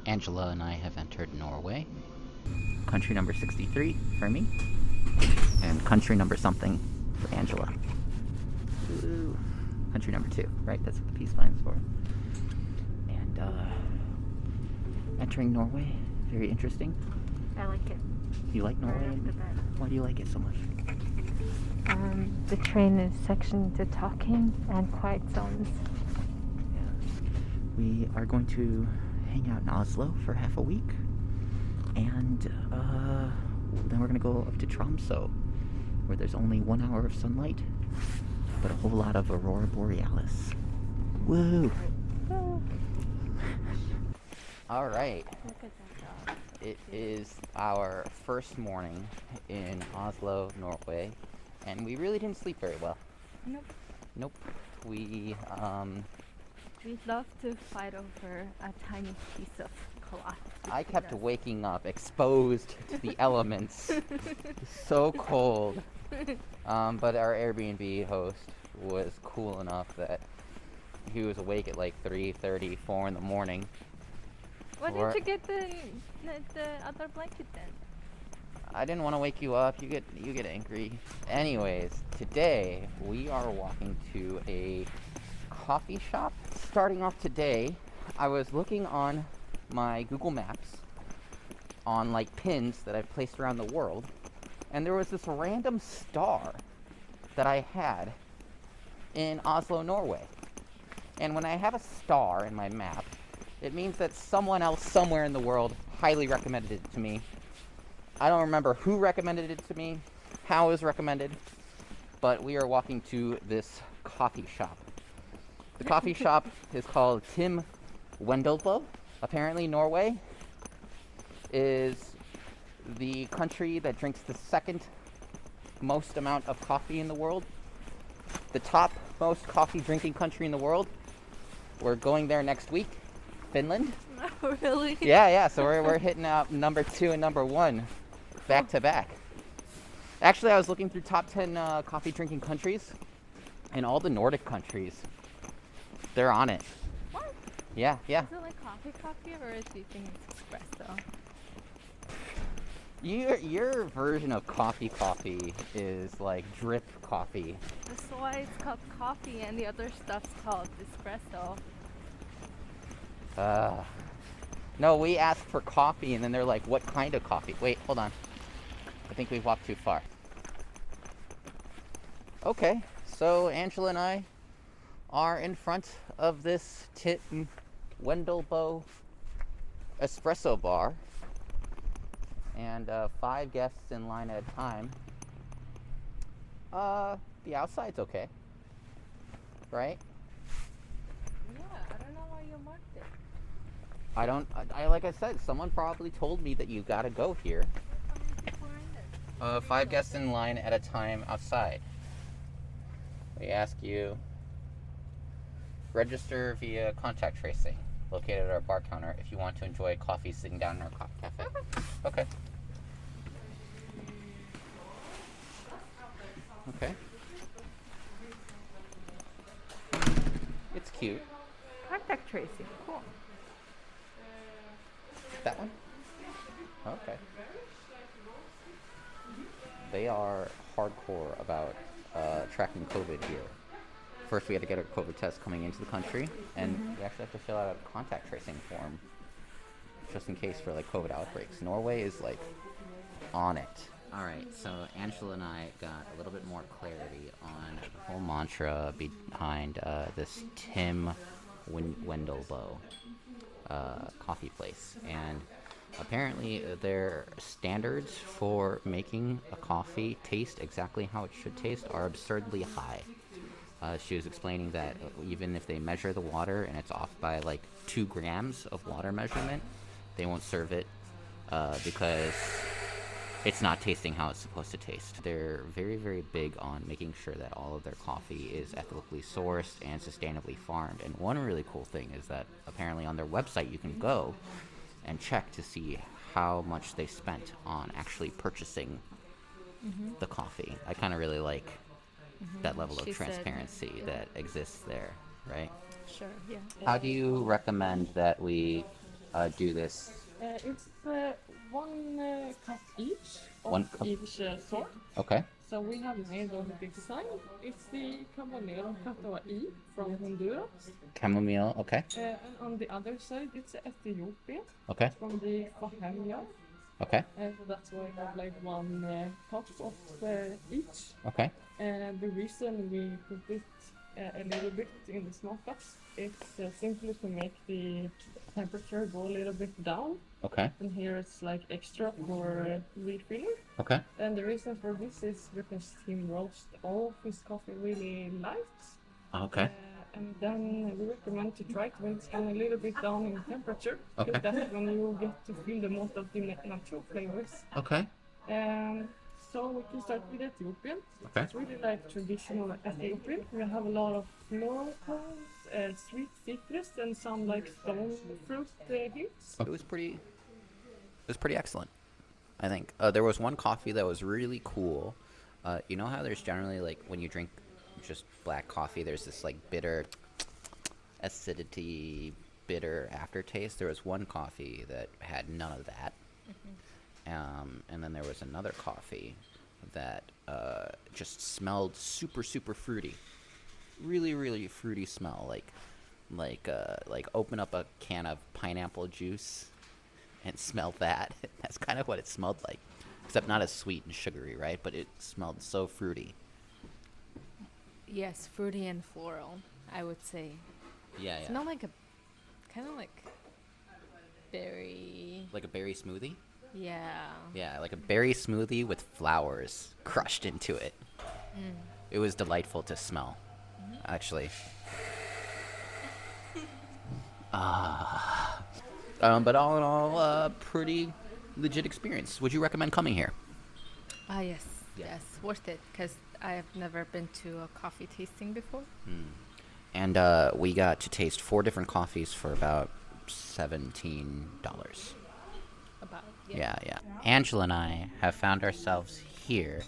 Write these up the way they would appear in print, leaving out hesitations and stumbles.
Angela and I have entered Norway. Country number 63 for me, and country number something for Angela. Ooh. Country number 2, right? That's what the peace sign is for. And entering Norway, very interesting. I like it. You like Norway? Right off the bat. Why do you like it so much? The train is sectioned to talking and quiet zones. Yeah. We are going to hang out in Oslo for half a week, and then we're going to go up to Tromso, where there's only 1 hour of sunlight, but a whole lot of Aurora Borealis. Woo! All right. Look at that dog. It is our first morning in Oslo, Norway, and we really didn't sleep very well. Nope. We We love to fight over a tiny piece of cloth. I kept waking up exposed to the elements. So cold. But our Airbnb host was cool enough that he was awake at like 3:30, 4 in the morning. Why didn't you get the other blanket then? I didn't want to wake you up. You get angry. Anyways, today we are walking to a coffee shop. Starting off today, I was looking on my Google Maps on like pins that I've placed around the world, and there was this random star that I had in Oslo, Norway. And when I have a star in my map, it means that someone else somewhere in the world highly recommended it to me. I don't remember who recommended it to me, how it was recommended, but we are walking to this coffee shop. The coffee shop is called Tim Wendelbo. Apparently Norway is the country that drinks the second most amount of coffee in the world. The top most coffee drinking country in the world. We're going there next week. Finland. Oh, really? Yeah. So we're hitting up number 2 and number 1 back to back. Actually, I was looking through top 10 coffee drinking countries, and all the Nordic countries, they're on it. What? Yeah. Is it like coffee, or do you think it's espresso? Your version of coffee is like drip coffee. That's why it's called coffee, and the other stuff's called espresso. No, we asked for coffee, and then they're like, what kind of coffee? Wait, hold on. I think we've walked too far. Okay, so Angela and I are in front of this Tim Wendelbo espresso bar, and 5 guests in line at a time. The outside's okay, right? Yeah, I don't know why you marked it. I like I said, someone probably told me that you gotta go here. How many people are in this? 5 guests in line at a time outside. We ask you, register via contact tracing, located at our bar counter if you want to enjoy coffee sitting down in our coffee cafe. Okay. Okay. It's cute. Contact tracing, cool. That one? Okay. They are hardcore about tracking COVID here. First, we had to get a COVID test coming into the country, and we actually have to fill out a contact tracing form just in case for like COVID outbreaks. Norway is like on it. All right, so Angela and I got a little bit more clarity on the whole mantra behind this Tim Wendelbo coffee place, and apparently their standards for making a coffee taste exactly how it should taste are absurdly high. She was explaining that even if they measure the water and it's off by like 2 grams of water measurement, they won't serve it because it's not tasting how it's supposed to taste. They're very, very big on making sure that all of their coffee is ethically sourced and sustainably farmed. And one really cool thing is that apparently on their website you can go and check to see how much they spent on actually purchasing the coffee. I kind of really like that level of transparency that exists there, right? Sure, yeah. How do you recommend that we do this? It's one cup each of One cup? each sort. Okay. So we have made on this side. It's the Cabanero Catoa E from Honduras. Chamomile. Okay. And on the other side, it's Ethiopian Okay. from the Fahemia. Okay. So that's why we have like one cup of each. Okay. And the reason we put it a little bit in the small cups is simply to make the temperature go a little bit down. Okay. And here it's like extra for refilling. Okay. And the reason for this is because steam roast all of his coffee really light. Okay. And then we recommend to try it when it's going a little bit down in temperature. Okay. Because that's when you get to feel the most of the natural flavors. Okay. So we can start with Ethiopian. Okay. It's really like traditional Ethiopian. We have a lot of floral tones, sweet citrus, and some like stone fruit hints. It was pretty excellent, I think. There was one coffee that was really cool. You know how there's generally, like, when you drink just black coffee, there's this like bitter acidity, bitter aftertaste. There was one coffee that had none of that. And then there was another coffee that just smelled super, super fruity. Really, really fruity smell. Like open up a can of pineapple juice and smell that. That's kind of what it smelled like. Except not as sweet and sugary, right? But it smelled so fruity. Yes, fruity and floral, I would say. Yeah, yeah. Smell like a kind of like berry. Like a berry smoothie? Yeah. Yeah, like a berry smoothie with flowers crushed into it. It was delightful to smell, actually. But all in all, pretty legit experience. Would you recommend coming here? Yes. Yeah. Yes, worth it because I have never been to a coffee tasting before. And we got to taste 4 different coffees for about $17. About Yeah. Angela and I have found ourselves here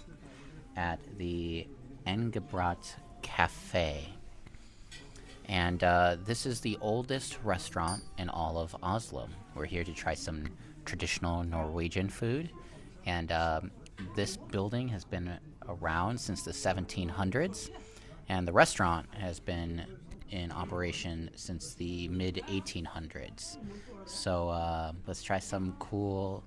at the Engebrat Cafe. And this is the oldest restaurant in all of Oslo. We're here to try some traditional Norwegian food. And this building has been around since the 1700s. And the restaurant has been in operation since the mid-1800s. So let's try some cool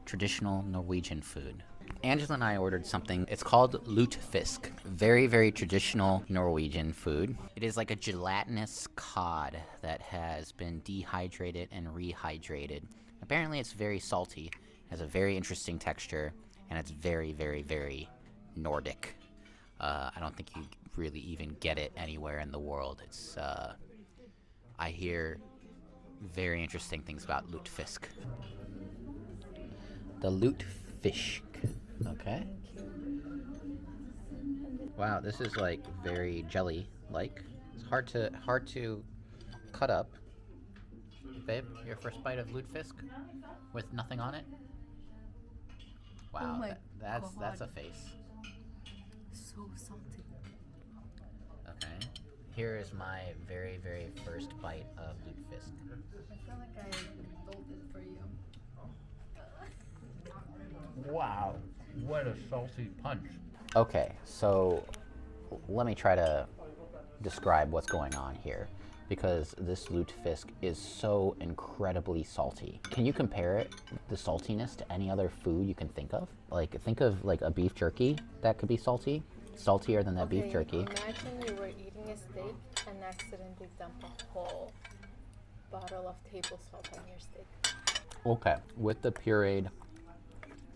traditional Norwegian food. Angela and I ordered something. It's called Lutefisk. Very, very traditional Norwegian food. It is like a gelatinous cod that has been dehydrated and rehydrated. Apparently it's very salty, has a very interesting texture, and it's very, very, very Nordic. I don't think you really even get it anywhere in the world. It's I hear very interesting things about Lutefisk. The Lutefisk. Okay. Wow, this is like very jelly-like. It's hard to cut up. Babe, your first bite of Lutefisk with nothing on it? Wow, Oh my that's a God. face. So salty. Okay. Here is my very, very first bite of Lutefisk. I feel like I built it for you. Wow, what a salty punch. Okay, so let me try to describe what's going on here, because this lutefisk is so incredibly salty. Can you compare it, the saltiness, to any other food you can think of? Like, think of like a beef jerky that could be salty, saltier than that beef jerky. Imagine you were eating a steak and accidentally dumped a whole bottle of table salt on your steak. Okay, with the pureed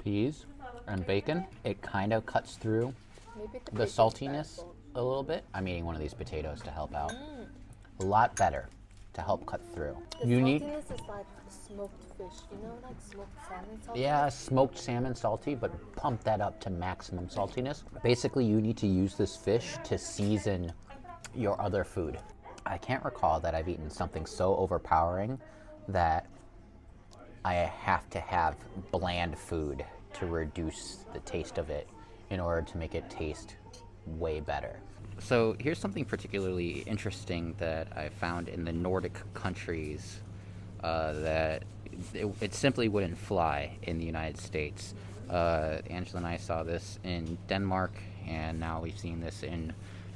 peas and bacon, it kind of cuts through Maybe the bacon's saltiness bad, a little bit. I'm eating one of these potatoes to help out. A lot better to help cut through. The You need, saltiness is like smoked fish, you know, like smoked salmon salty? yeah, smoked salmon salty, but pump that up to maximum saltiness. Basically, you need to use this fish to season your other food. I can't recall that I've eaten something so overpowering that I have to have bland food to reduce the taste of it in order to make it taste way better. So here's something particularly interesting that I found in the Nordic countries that it simply wouldn't fly in the United States. Angela and I saw this in Denmark, and now we've seen this in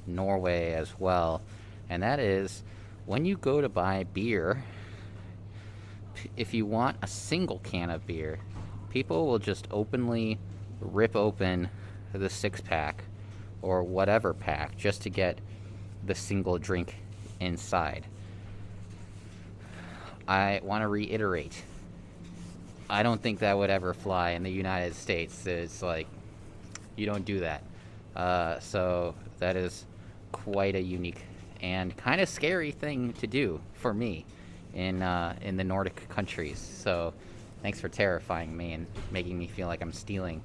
Norway as well. And that is, when you go to buy beer, if you want a single can of beer, people will just openly rip open the 6-pack or whatever pack just to get the single drink inside. I want to reiterate, I don't think that would ever fly in the United States. It's like, you don't do that. So that is quite a unique and kind of scary thing to do for me in the Nordic countries. So thanks for terrifying me and making me feel like I'm stealing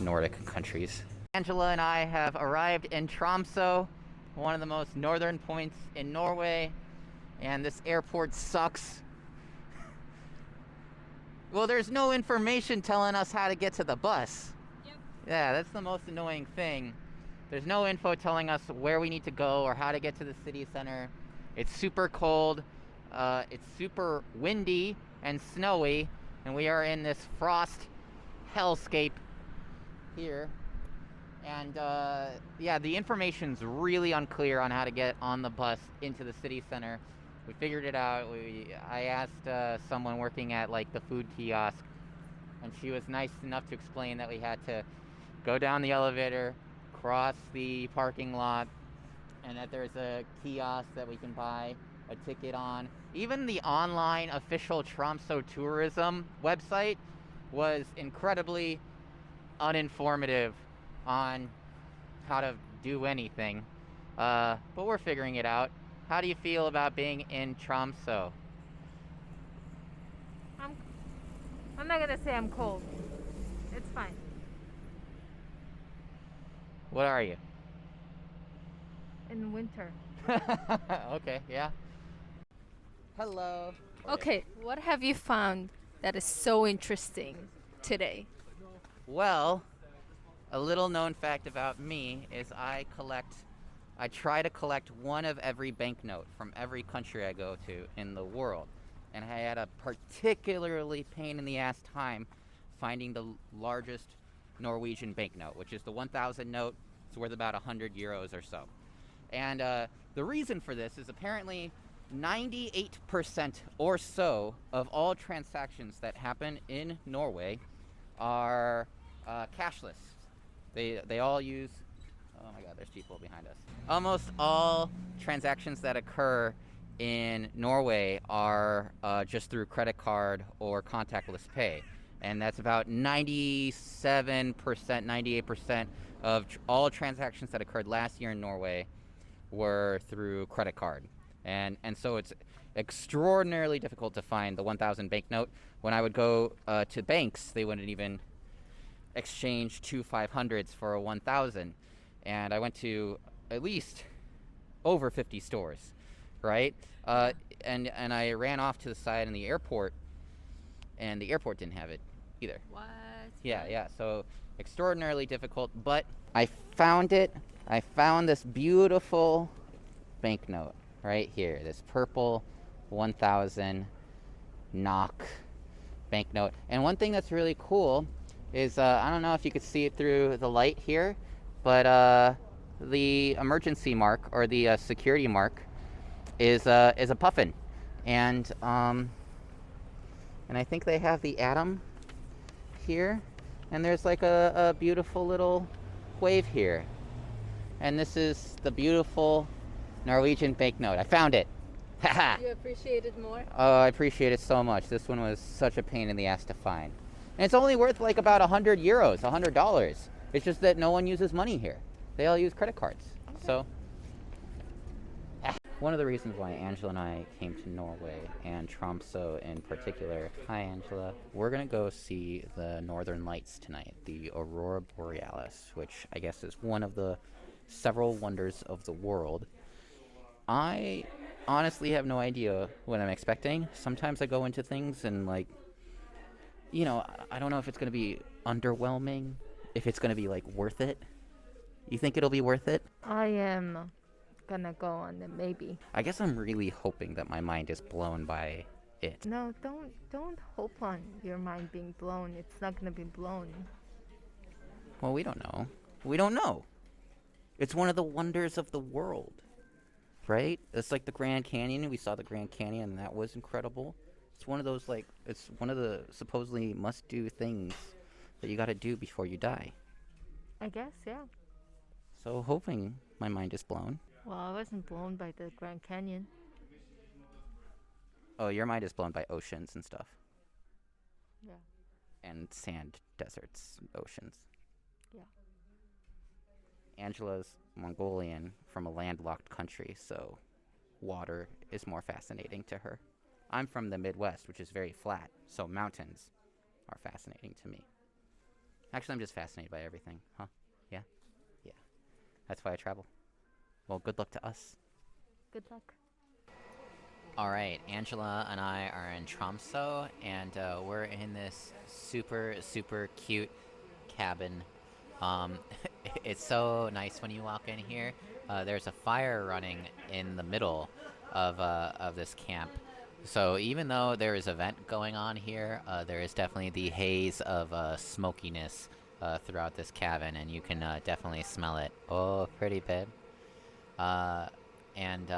Nordic countries. Angela and I have arrived in Tromso, one of the most northern points in Norway, and this airport sucks. Well, there's no information telling us how to get to the bus. Yep. Yeah, that's the most annoying thing. There's no info telling us where we need to go or how to get to the city center. It's super cold, it's super windy and snowy, and we are in this frost hellscape here. And yeah, the information's really unclear on how to get on the bus into the city center. We figured it out. I asked someone working at like the food kiosk, and she was nice enough to explain that we had to go down the elevator, cross the parking lot, and that there's a kiosk that we can buy a ticket on. Even the online official Tromso tourism website was incredibly uninformative on how to do anything, but we're figuring it out. How do you feel about being in Tromso? I'm not gonna say I'm cold. It's fine. What are you? In winter. Okay, yeah. Hello. Okay, what have you found that is so interesting today? Well, a little known fact about me is I try to collect one of every banknote from every country I go to in the world. And I had a particularly pain in the ass time finding the largest Norwegian banknote, which is the 1,000 note. It's worth about 100 euros or so. And the reason for this is apparently 98% or so of all transactions that happen in Norway are cashless. They all use, oh my god, there's people behind us. Almost all transactions that occur in Norway are just through credit card or contactless pay. And that's about 97%, 98% of all transactions that occurred last year in Norway were through credit card. And so it's extraordinarily difficult to find the 1,000 banknote. When I would go to banks, they wouldn't even exchange 2 500s for a 1,000. And I went to at least over 50 stores, right? And I ran off to the side in the airport, and the airport didn't have it either. What? Yeah, so extraordinarily difficult, but I found it. I found this beautiful banknote right here, this purple 1,000 NOK banknote. And one thing that's really cool is, I don't know if you could see it through the light here, but the emergency mark, or the security mark, is a puffin. And I think they have the atom here, and there's like a beautiful little wave here. And this is the beautiful Norwegian banknote. I found it. Haha. You appreciate it more? Oh, I appreciate it so much. This one was such a pain in the ass to find. And it's only worth like about 100 euros, $100. It's just that no one uses money here. They all use credit cards. Okay. So, one of the reasons why Angela and I came to Norway, and Tromso in particular. Hi, Angela. We're gonna go see the Northern Lights tonight, the Aurora Borealis, which I guess is one of the several wonders of the world. I honestly have no idea what I'm expecting. Sometimes I go into things and, like, you know, I don't know if it's going to be underwhelming, if it's going to be, like, worth it. You think it'll be worth it? I am gonna go on it, maybe. I guess I'm really hoping that my mind is blown by it. No, don't hope on your mind being blown. It's not gonna be blown. Well, we don't know. We don't know. It's one of the wonders of the world, right? It's like the Grand Canyon. We saw the Grand Canyon, and that was incredible. It's one of those, like, it's one of the supposedly must-do things that you gotta do before you die. I guess, yeah. So hoping my mind is blown. Well, I wasn't blown by the Grand Canyon. Oh, your mind is blown by oceans and stuff. Yeah. And sand, deserts, oceans. Yeah. Angela's Mongolian from a landlocked country, so water is more fascinating to her. I'm from the Midwest, which is very flat, so mountains are fascinating to me. Actually, I'm just fascinated by everything, huh? Yeah? Yeah. That's why I travel. Well, good luck to us. Good luck. All right, Angela and I are in Tromso, and we're in this super, super cute cabin. It's so nice when you walk in here. There's a fire running in the middle of this camp. So even though there is a vent going on here, there is definitely the haze of smokiness throughout this cabin, and you can definitely smell it. Oh, pretty babe. And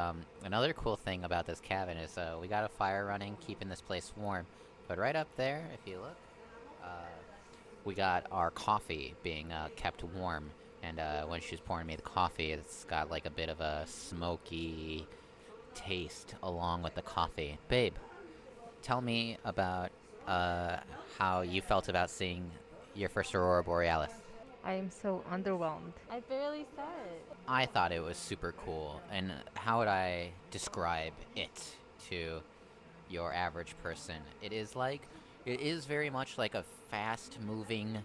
another cool thing about this cabin is we got a fire running, keeping this place warm. But right up there, if you look, we got our coffee being kept warm. And when she's pouring me the coffee, it's got like a bit of a smoky taste along with the coffee. Babe, tell me about how you felt about seeing your first Aurora Borealis. I am so underwhelmed. I barely saw it. I thought it was super cool. And how would I describe it to your average person? It is very much like a fast-moving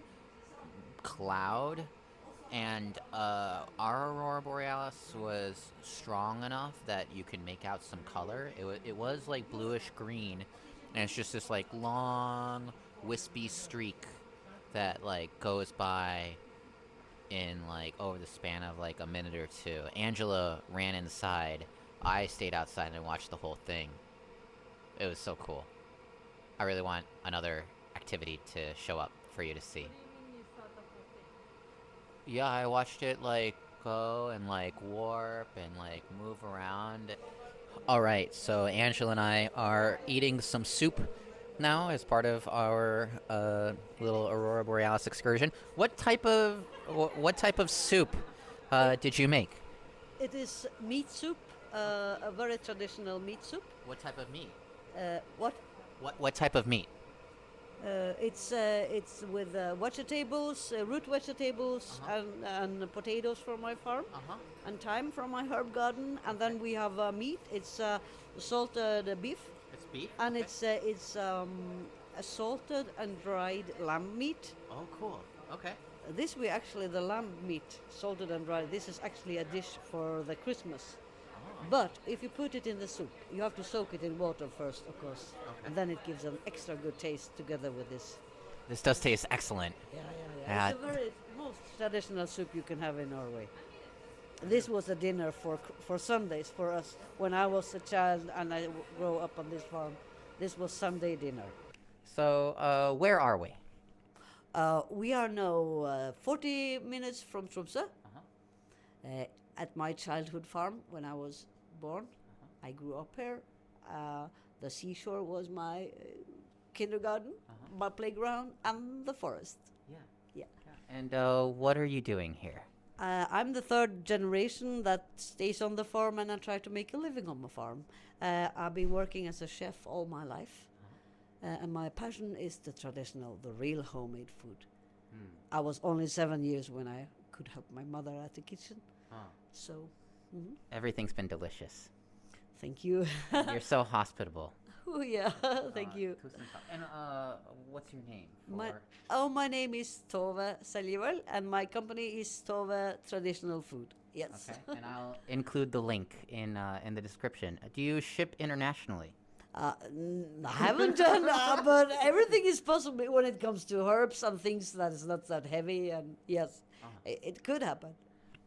cloud. And our Aurora Borealis was strong enough that you can make out some color. It was like bluish green, and it's just this like long, wispy streak that like goes by in like over the span of like a minute or two. Angela ran inside. I stayed outside and watched the whole thing. It was so cool. I really want another activity to show up for you to see. Yeah, I watched it like go and like warp and like move around. All right, so Angela and I are eating some soup now as part of our little Aurora Borealis excursion. What type of soup did you make? It is meat soup, a very traditional meat soup. What type of meat? What? What type of meat? It's with vegetables, root vegetables, and potatoes from my farm, and thyme from my herb garden, and then we have meat. It's salted beef. It's beef. And okay. it's a salted and dried lamb meat. Oh, cool. Okay. This we actually the lamb meat salted and dried. This is actually a dish for the Christmas. But if you put it in the soup, you have to soak it in water first, of course, and then it gives an extra good taste together with this. This does taste excellent. Yeah. It's the very most traditional soup you can have in Norway. This was a dinner for Sundays for us when I was a child and I grew up on this farm. This was Sunday dinner. So, where are we? We are now 40 minutes from Tromso. At my childhood farm when I was born. I grew up here. The seashore was my kindergarten, my playground, and the forest. Yeah. And what are you doing here? I'm the third generation that stays on the farm, and I try to make a living on the farm. I've been working as a chef all my life, and my passion is the traditional, the real homemade food. I was only 7 years when I could help my mother at the kitchen. So, Everything's been delicious. Thank you. You're so hospitable. Oh yeah, thank you. And what's your name? My name is Tove Seljevel, and my company is Tove Traditional Food. Yes. Okay, and I'll include the link in the description. Do you ship internationally? I haven't done, but everything is possible when it comes to herbs and things that is not that heavy. And yes, it could happen.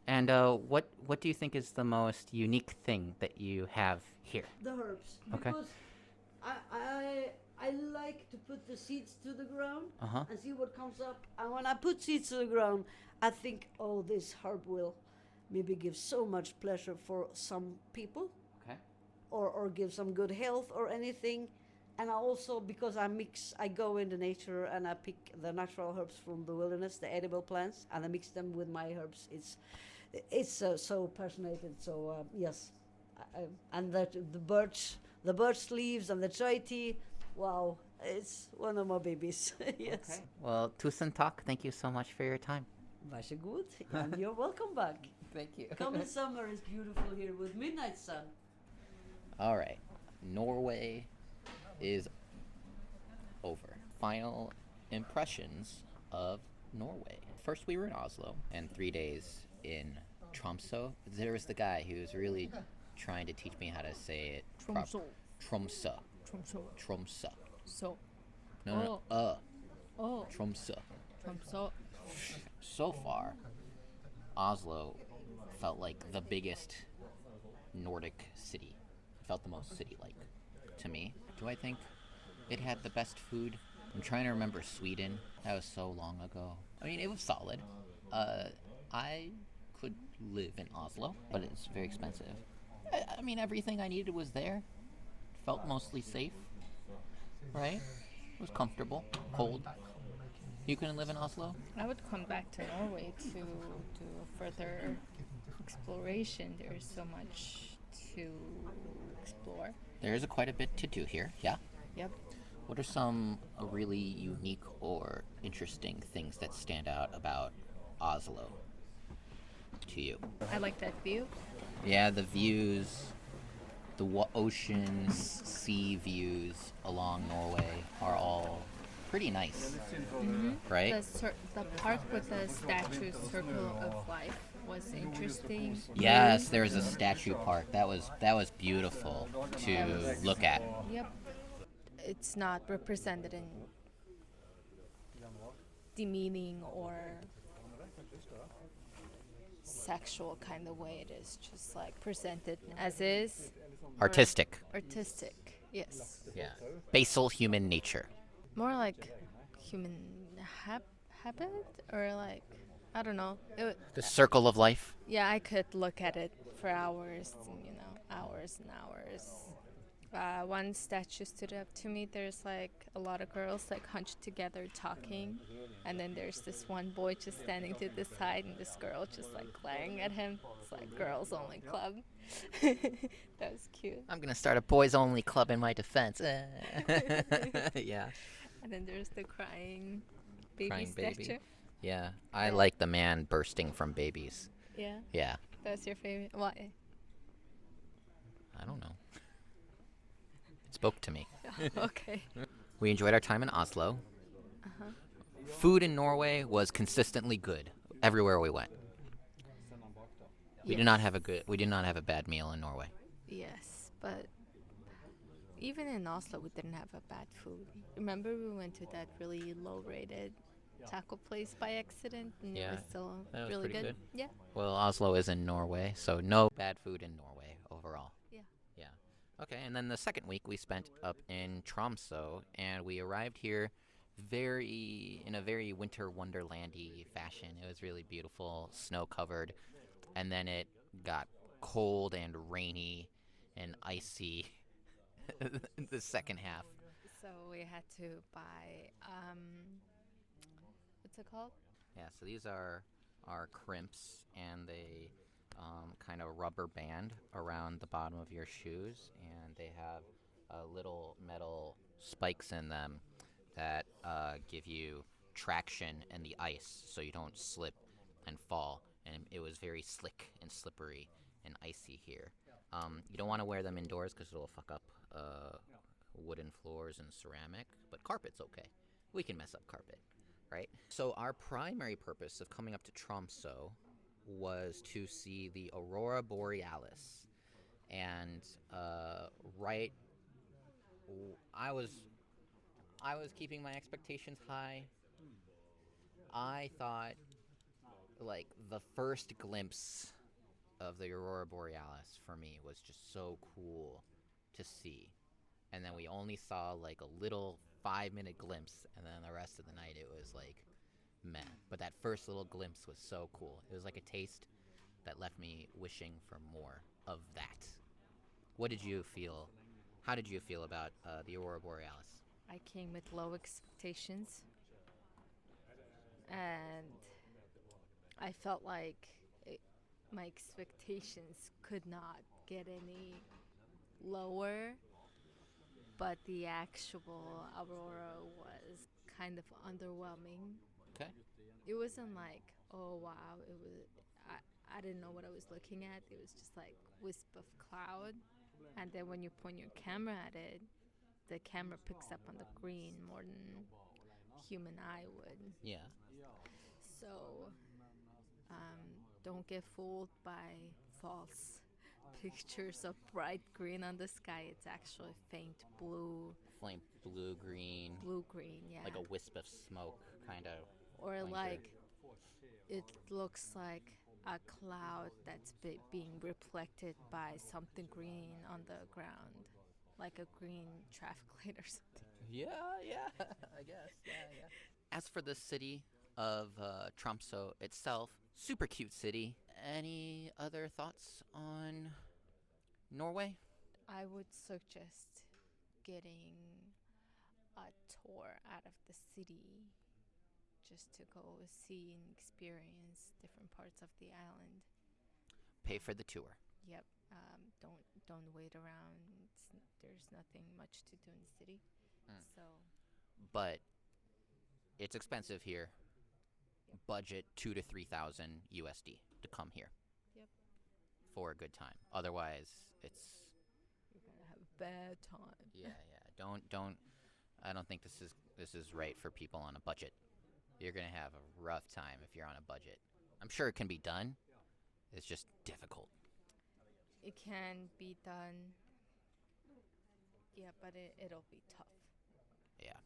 And what do you think is the most unique thing that you have here? The herbs. Okay. Because I like to put the seeds to the ground Uh-huh. and see what comes up. And when I put seeds to the ground, I think, oh, this herb will maybe give so much pleasure for some people, Okay. or give some good health or anything. And I also, because I go into nature and I pick the natural herbs from the wilderness, the edible plants, and I mix them with my herbs. It's so passionate. So yes, and that the birch leaves and the chai tea. Wow, it's one of my babies. Yes. Okay. Well, tusen tak. Thank you so much for your time. Varsågod, and you're welcome back. Thank you. Come in summer, it's beautiful here with midnight sun. All right. Norway is over. Final impressions of Norway. First, we were in Oslo, and 3 days in Tromso. There was the guy who was really trying to teach me how to say it. Tromso. Tromso. Tromso. Tromso. So. No. Oh. Tromso. Tromso. So far, Oslo felt like the biggest Nordic city. It felt the most city-like to me. Do I think it had the best food? I'm trying to remember Sweden. That was so long ago. I mean, it was solid. I could live in Oslo, but it's very expensive. I mean, everything I needed was there. Felt mostly safe, right? It was comfortable, cold. You couldn't live in Oslo? I would come back to Norway to do further exploration. There's so much to explore. There is quite a bit to do here, yeah? Yep. What are some really unique or interesting things that stand out about Oslo to you? I like that view. Yeah, the views, the oceans, sea views along Norway are all pretty nice, right? The park with the statue Circle of Life was interesting. Yes, there was a statue park. That was beautiful to look at. Yep. It's not represented in demeaning or sexual kind of way. It is just like presented as is. Artistic. Artistic, yes. Yeah. Basal human nature. More like human habit, or like, I don't know. The circle of life. Yeah, I could look at it for hours, hours and hours. One statue stood up to me. There's like a lot of girls like hunched together talking, and then there's this one boy just standing to the side, and this girl just like glaring at him. It's like girls only club. That was cute. I'm gonna start a boys only club in my defense. Yeah. And then there's the crying baby Crying statue. baby. Yeah, I like the man bursting from babies. Yeah, Yeah. that's your favorite. Why? I don't know. It spoke to me. Okay. We enjoyed our time in Oslo. Uh-huh. Food in Norway was consistently good everywhere we went. We did not have a bad meal in Norway. Yes, but even in Oslo, we didn't have a bad food. Remember, we went to that really low-rated taco place by accident, and Yeah, it was still that was really pretty good. Yeah. Well, Oslo is in Norway, so no bad food in Norway overall. Yeah. Yeah. Okay, and then the second week we spent up in Tromso, and we arrived here in a very winter wonderlandy fashion. It was really beautiful, snow covered, and then it got cold and rainy and icy the second half. So we had to buy what's it called? Yeah, so these are crimps, and they kind of rubber band around the bottom of your shoes, and they have little metal spikes in them that give you traction in the ice so you don't slip and fall. And it was very slick and slippery and icy here. You don't want to wear them indoors because it'll fuck up wooden floors and ceramic, but carpet's okay. We can mess up carpet, right? So our primary purpose of coming up to Tromso was to see the Aurora Borealis. And I was keeping my expectations high. I thought like the first glimpse of the Aurora Borealis for me was just so cool to see. and then we only saw like a little 5-minute glimpse, and then the rest of the night it was like meh. But that first little glimpse was so cool. It was like a taste that left me wishing for more of that. What did you feel? How did you feel about the Aurora Borealis? I came with low expectations, and I felt like my expectations could not get any lower, but the actual Aurora was kind of underwhelming. Okay. It wasn't like, oh wow, it was. I didn't know what I was looking at. It was just like wisp of cloud, and then when you point your camera at it, the camera picks up on the green more than human eye would. Yeah. So don't get fooled by false pictures of bright green on the sky. It's actually faint blue, Flame blue green, blue-green, yeah. like a wisp of smoke, kind of. Or like it looks like a cloud that's being reflected by something green on the ground, like a green traffic light or something. Yeah, I guess. Yeah. As for the city of Tromso itself, super cute city. Any other thoughts on Norway? I would suggest getting a tour out of the city just to go see and experience different parts of the island. Pay for the tour. Yep. Don't wait around. There's nothing much to do in the city. So But it's expensive here. Budget 2,000 to 3,000 USD to come here. Yep. For a good time. Otherwise, it's you're gonna have a bad time. yeah. Don't. I don't think this is right for people on a budget. You're gonna have a rough time if you're on a budget. I'm sure it can be done. It's just difficult. It can be done. Yeah, but it'll be tough. Yeah.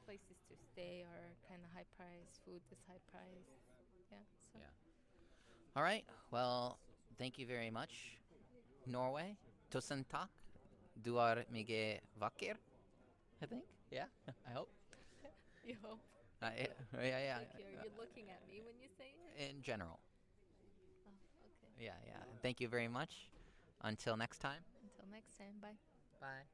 Places to stay are kind of high price. Food is high price. Yeah. So. Yeah. All right. Well, thank you very much, Norway. Tusen takk. Du er mye vakker. I think. Yeah. I hope. You hope. Yeah. Like you're looking at me when you say it. In general. Oh, okay. Yeah. Thank you very much. Until next time. Until next time. Bye. Bye.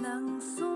Langsom